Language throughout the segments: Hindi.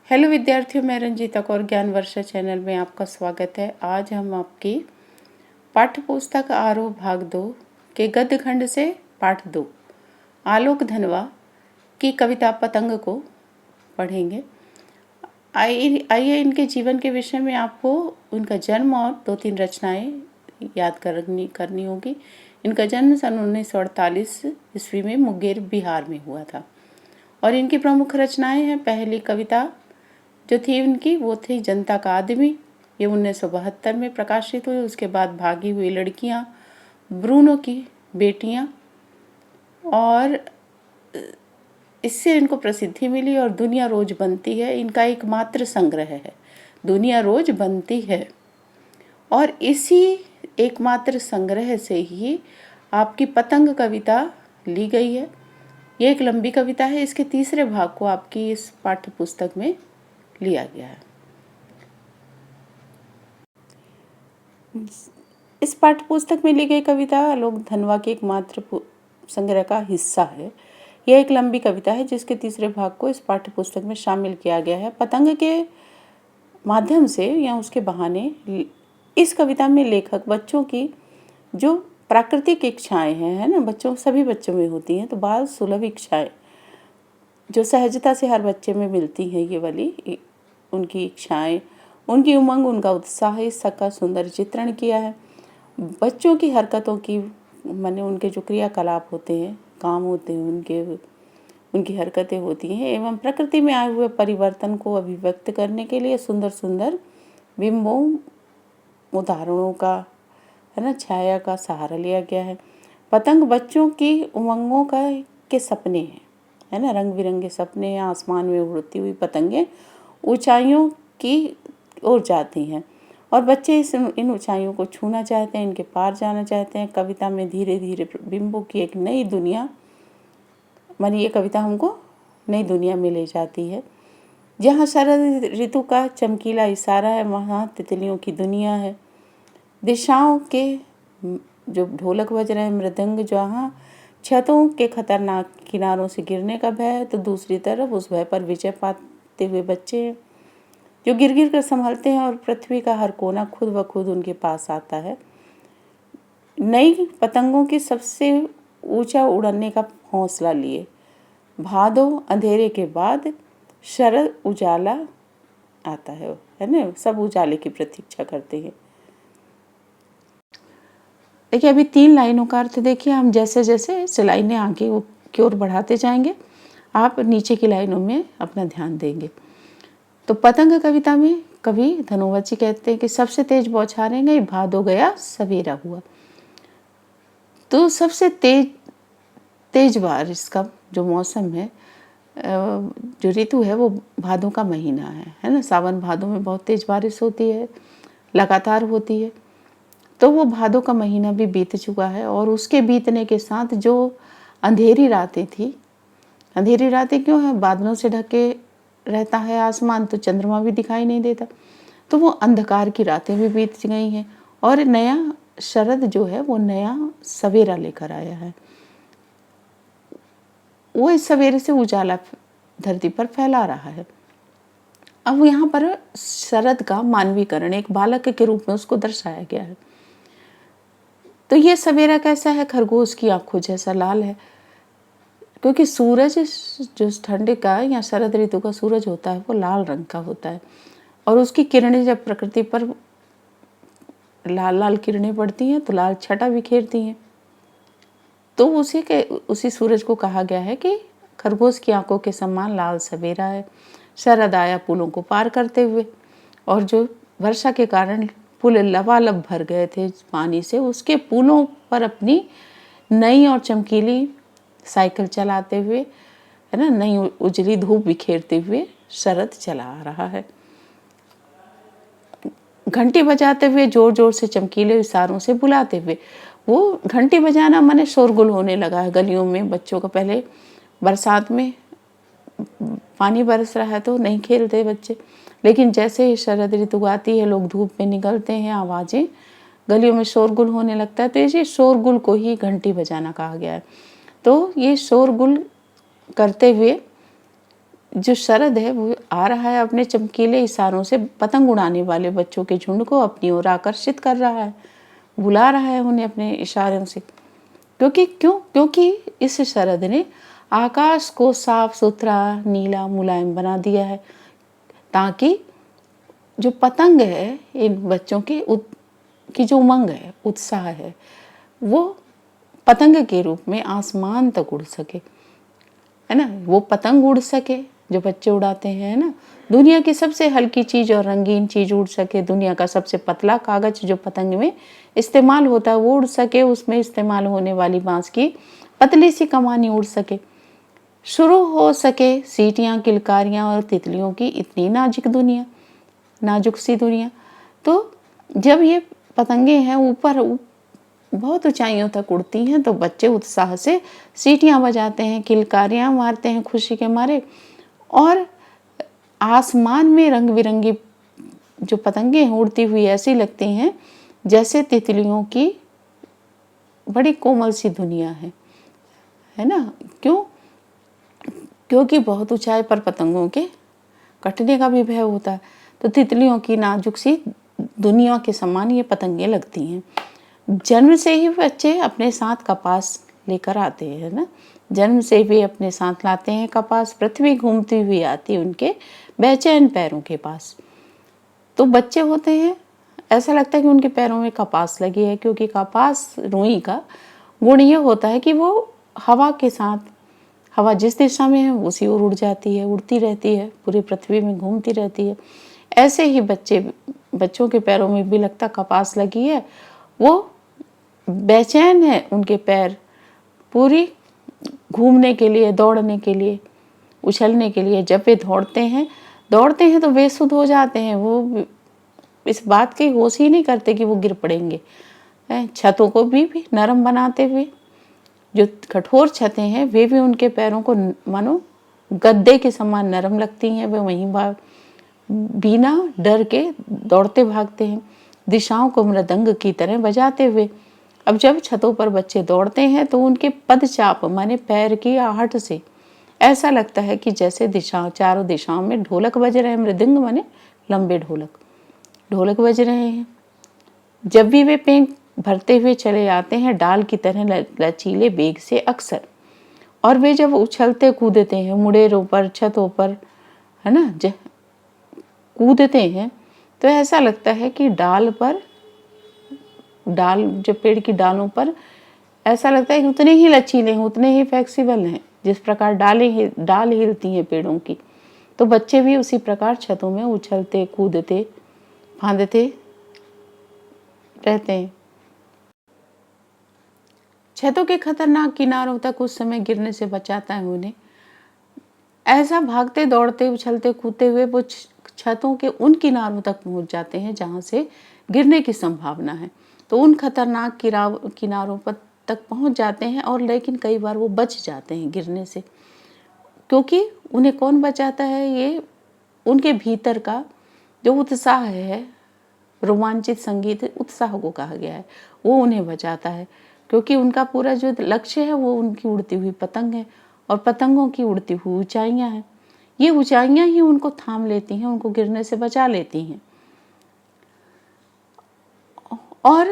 हेलो विद्यार्थियों, मैं रंजीता कौर ज्ञान वर्षा चैनल में आपका स्वागत है। आज हम आपकी पाठ्य पुस्तक आरोह भाग 2 के गद्य खंड से पाठ 2 आलोक धनवा की कविता पतंग को पढ़ेंगे। आइए इनके जीवन के विषय में आपको उनका जन्म और 2-3 रचनाएं याद करनी होगी। इनका जन्म सन 1948 ईस्वी में मुंगेर बिहार में हुआ था और इनकी प्रमुख रचनाएं हैं। पहली कविता जो थी उनकी वो थी जनता का आदमी, ये 1972 में प्रकाशित हुई। उसके बाद भागी हुई लड़कियां, ब्रूनो की बेटियां, और इससे इनको प्रसिद्धि मिली। और दुनिया रोज बनती है इनका एकमात्र संग्रह है, दुनिया रोज बनती है। और इसी एकमात्र संग्रह से ही आपकी पतंग कविता ली गई है। ये एक लंबी कविता है, इसके तीसरे भाग को आपकी इस पाठ्य पुस्तक में लिया गया है। इस पाठ्य पुस्तक में ली गई कविता आलोक धनवा के एकमात्र संग्रह का हिस्सा है। यह एक लंबी कविता है जिसके तीसरे भाग को इस पाठ्य पुस्तक में शामिल किया गया है। पतंग के माध्यम से या उसके बहाने इस कविता में लेखक बच्चों की जो प्राकृतिक इच्छाएं हैं, है ना, सभी बच्चों में होती हैं, तो बाल सुलभ इच्छाएं जो सहजता से हर बच्चे में मिलती हैं, ये वाली उनकी इच्छाएं, उनकी उमंग, उनका उत्साह, इस सबका सुंदर चित्रण किया है। बच्चों की हरकतों की माने उनके जो क्रियाकलाप होते हैं, काम होते हैं, उनकी हरकतें होती हैं एवं प्रकृति में आए हुए परिवर्तन को अभिव्यक्त करने के लिए सुंदर सुंदर बिंबों, उदाहरणों का, है ना, छाया का सहारा लिया गया है। पतंग बच्चों की उमंगों के सपने हैं, है ना, रंग बिरंगे सपने हैं। आसमान में उड़ती हुई पतंगें ऊंचाइयों की ओर जाती हैं और बच्चे इन ऊंचाइयों को छूना चाहते हैं, इनके पार जाना चाहते हैं। कविता में धीरे धीरे बिंबों की एक नई दुनिया, मानी ये कविता हमको नई दुनिया में ले जाती है। जहाँ शरद ऋतु का चमकीला इशारा है, वहाँ तितलियों की दुनिया है। दिशाओं के जो ढोलक बज रहे हैं, मृदंग, जहाँ छतों के खतरनाक किनारों से गिरने का भय है, तो दूसरी तरफ उस भय पर विजय पाते हुए बच्चे हैं जो गिर गिर कर संभलते हैं और पृथ्वी का हर कोना खुद ब खुद उनके पास आता है। नई पतंगों की सबसे ऊंचा उड़ने का हौसला लिए भादो अंधेरे के बाद शरद उजाला आता है ना, सब उजाले की प्रतीक्षा करते हैं। देखिए, अभी 3 लाइनों का अर्थ देखिए। हम जैसे जैसे लाइनें आगे की ओर बढ़ाते जाएंगे, आप नीचे की लाइनों में अपना ध्यान देंगे। तो पतंग कविता में कवि धनोवत जी कहते हैं कि सबसे तेज बौछारें गई, भादो गया सवेरा हुआ। तो सबसे तेज बारिश का जो मौसम है, जो ऋतु है, वो भादों का महीना है ना। सावन भादों में बहुत तेज बारिश होती है, लगातार होती है। तो वो भादों का महीना भी बीत चुका है और उसके बीतने के साथ जो अंधेरी रातें थी, अंधेरी रातें क्यों है, बादलों से ढके रहता है आसमान, तो चंद्रमा भी दिखाई नहीं देता, तो वो अंधकार की रातें भी बीत गई हैं और नया शरद जो है वो नया सवेरा लेकर आया है। वो इस सवेरे से उजाला धरती पर फैला रहा है। अब यहाँ पर शरद का मानवीकरण, एक बालक के रूप में उसको दर्शाया गया है। तो ये सवेरा कैसा है, खरगोश की आंखों जैसा लाल है, क्योंकि सूरज जो ठंडे का या शरद ऋतु का सूरज होता है वो लाल रंग का होता है और उसकी किरणें जब प्रकृति पर लाल लाल किरणें पड़ती हैं तो लाल छटा बिखेरती हैं। तो उसी सूरज को कहा गया है कि खरगोश की आंखों के समान लाल सवेरा है। शरद आया पुलों को पार करते हुए, और जो वर्षा के कारण पुल लबालब भर गए थे पानी से, उसके पुलों पर अपनी नई और चमकीली साइकिल चलाते हुए, है ना, नई उजली धूप बिखेरते हुए शरद चला आ रहा है। घंटी बजाते हुए, जोर जोर से चमकीले इशारों से बुलाते हुए, वो घंटी बजाना माने शोरगुल होने लगा है गलियों में। बच्चों का पहले बरसात में पानी बरस रहा है तो नहीं खेलते बच्चे, लेकिन जैसे ही शरद ऋतु आती है, लोग धूप में निकलते हैं, आवाज़ें गलियों में शोरगुल होने लगता है, तो इसी शोरगुल को ही घंटी बजाना कहा गया है। तो ये शोरगुल करते हुए जो शरद है वो आ रहा है, अपने चमकीले इशारों से पतंग उड़ाने वाले बच्चों के झुंड को अपनी ओर आकर्षित कर रहा है, बुला रहा है उन्हें अपने इशारों से। क्योंकि इस शरद ने आकाश को साफ सुथरा नीला मुलायम बना दिया है, ताकि जो पतंग है, इन बच्चों की जो उमंग है, उत्साह है, वो पतंग के रूप में आसमान तक उड़ सके, है ना। वो पतंग उड़ सके जो बच्चे उड़ाते हैं, है ना। दुनिया की सबसे हल्की चीज और रंगीन चीज उड़ सके, दुनिया का सबसे पतला कागज जो पतंग में इस्तेमाल होता है वो उड़ सके, उसमें इस्तेमाल होने वाली बांस की पतली सी कमानी उड़ सके, शुरू हो सके सीटियां, किलकारियां और तितलियों की इतनी नाजुक सी दुनिया। तो जब ये पतंगे हैं ऊपर बहुत ऊंचाइयों तक उड़ती हैं, तो बच्चे उत्साह से सीटियां बजाते हैं, किलकारियां मारते हैं खुशी के मारे, और आसमान में रंग बिरंगी जो पतंगे उड़ती हुई ऐसी लगती हैं जैसे तितलियों की बड़ी कोमल सी दुनिया है ना। क्योंकि बहुत ऊंचाई पर पतंगों के कटने का भी भय होता है, तो तितलियों की नाजुक सी दुनिया के समान ये पतंगे लगती हैं। जन्म से ही बच्चे अपने साथ कपास लेकर आते हैं ना, जन्म से भी अपने साथ लाते हैं कपास, पृथ्वी घूमती हुई आती उनके बेचैन पैरों के पास। तो बच्चे होते हैं, ऐसा लगता है कि उनके पैरों में कपास लगी है, क्योंकि कपास रुई का गुण ये होता है कि वो हवा के साथ, हवा जिस दिशा में है उसी ओर उड़ जाती है, उड़ती रहती है, पूरी पृथ्वी में घूमती रहती है। ऐसे ही बच्चों के पैरों में भी लगता कपास लगी है, वो बेचैन है, उनके पैर पूरी घूमने के लिए, दौड़ने के लिए, उछलने के लिए। जब वे दौड़ते हैं तो बेसुध हो जाते हैं, वो इस बात की होश ही नहीं करते कि वो गिर पड़ेंगे। छतों को भी नरम बनाते हुए, जो कठोर छतें हैं वे भी उनके पैरों को मानो गद्दे के समान नरम लगती हैं। वे वहीं बिना डर के दौड़ते भागते हैं, दिशाओं को मृदंग की तरह बजाते हुए। अब जब छतों पर बच्चे दौड़ते हैं तो उनके पदचाप माने पैर की आहट से ऐसा लगता है कि जैसे चारों दिशाओं में ढोलक बज रहे हैं। मृदंग माने लंबे ढोलक बज रहे हैं। जब भी वे पेंक भरते हुए चले आते हैं, डाल की तरह लचीले बेग से अक्सर, और वे जब उछलते कूदते हैं मुड़ेरों पर, छतों पर, है ना, कूदते हैं, तो ऐसा लगता है कि डाल जो पेड़ की डालों पर ऐसा लगता है कि उतने ही लचीले हैं, उतने ही फ्लेक्सिबल हैं जिस प्रकार डाल हिलती हैं पेड़ों की। तो बच्चे भी उसी प्रकार छतों में उछलते कूदते फांदते रहते हैं। छतों के खतरनाक किनारों तक उस समय गिरने से बचाता है उन्हें। ऐसा भागते दौड़ते उछलते कूदते हुए वो छतों के उन किनारों तक पहुंच जाते हैं जहां से गिरने की संभावना है। तो उन खतरनाक किनारों पर तक पहुंच जाते हैं, और लेकिन कई बार वो बच जाते हैं गिरने से। क्योंकि उन्हें कौन बचाता है? ये उनके भीतर का जो उत्साह है, रोमांचित संगीत उत्साह को कहा गया है, वो उन्हें बचाता है। क्योंकि उनका पूरा जो लक्ष्य है वो उनकी उड़ती हुई पतंग है, और पतंगों की उड़ती हुई ऊंचाइयां हैं। ये ऊंचाइयां ही उनको थाम लेती हैं, उनको गिरने से बचा लेती हैं। और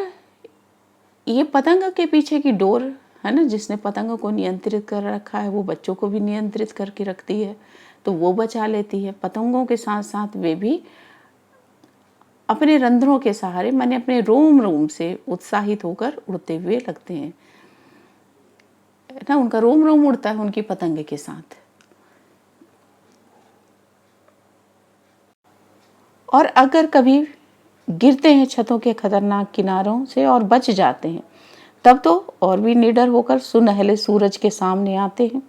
ये पतंग के पीछे की डोर है ना, जिसने पतंग को नियंत्रित कर रखा है, वो बच्चों को भी नियंत्रित करके रखती है, तो वो बचा लेती है। पतंगों के साथ साथ वे भी अपने रंध्रों के सहारे माने अपने रोम से उत्साहित होकर उड़ते हुए लगते हैं ना। उनका रोम उड़ता है उनकी पतंग के साथ। और अगर कभी गिरते हैं छतों के खतरनाक किनारों से और बच जाते हैं, तब तो और भी निडर होकर सुनहले सूरज के सामने आते हैं।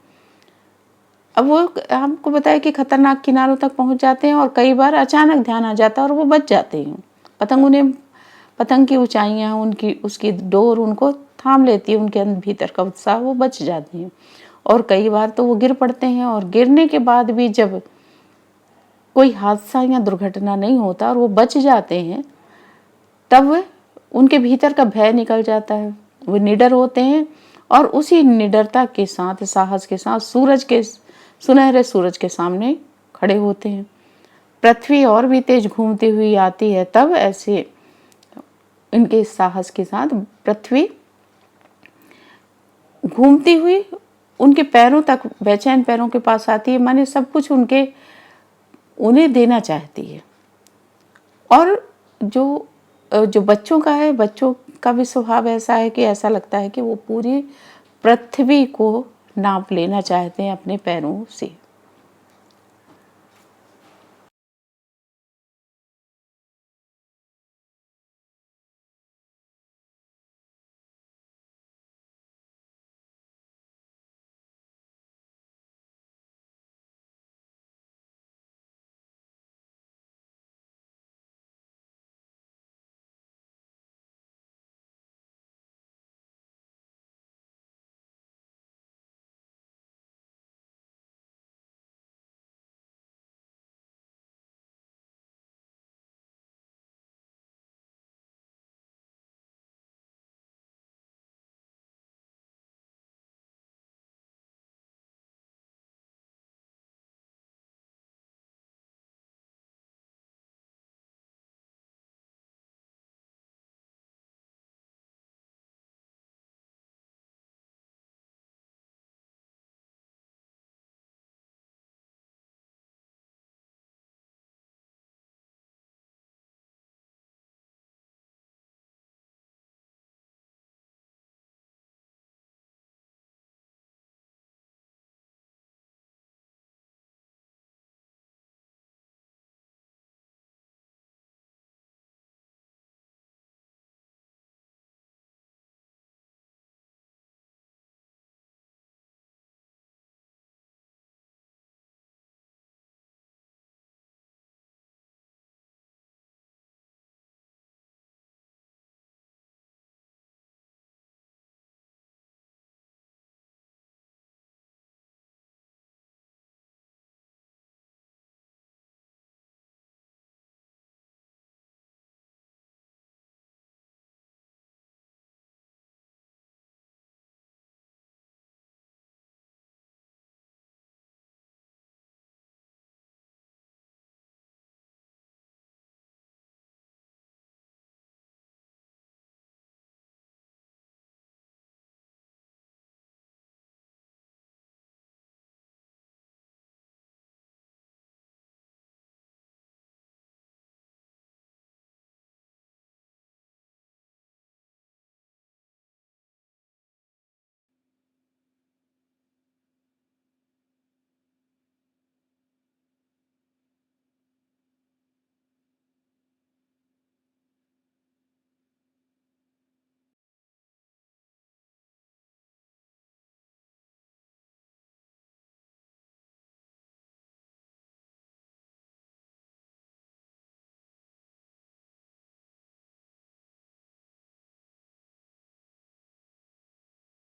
अब वो हमको बताया कि खतरनाक किनारों तक पहुंच जाते हैं, और कई बार अचानक ध्यान आ जाता है और वो बच जाते हैं। पतंग की ऊंचाइयां, उसकी डोर उनको थाम लेती है, उनके भीतर का उत्साह, वो बच जाते हैं। और कई बार तो वो गिर पड़ते हैं, और गिरने के बाद भी जब कोई हादसा या दुर्घटना नहीं होता और वो बच जाते हैं, तब उनके भीतर का भय निकल जाता है। वो निडर होते हैं, और उसी निडरता के साथ, साहस के साथ सुनहरे सूरज के सामने खड़े होते हैं। पृथ्वी और भी तेज घूमती हुई आती है, तब ऐसे इनके साहस के साथ पृथ्वी घूमती हुई उनके पैरों तक, बेचैन पैरों के पास आती है, माने सब कुछ उन्हें देना चाहती है। और जो बच्चों का है, बच्चों का भी स्वभाव ऐसा है कि ऐसा लगता है कि वो पूरी पृथ्वी को नाप लेना चाहते हैं अपने पैरों से।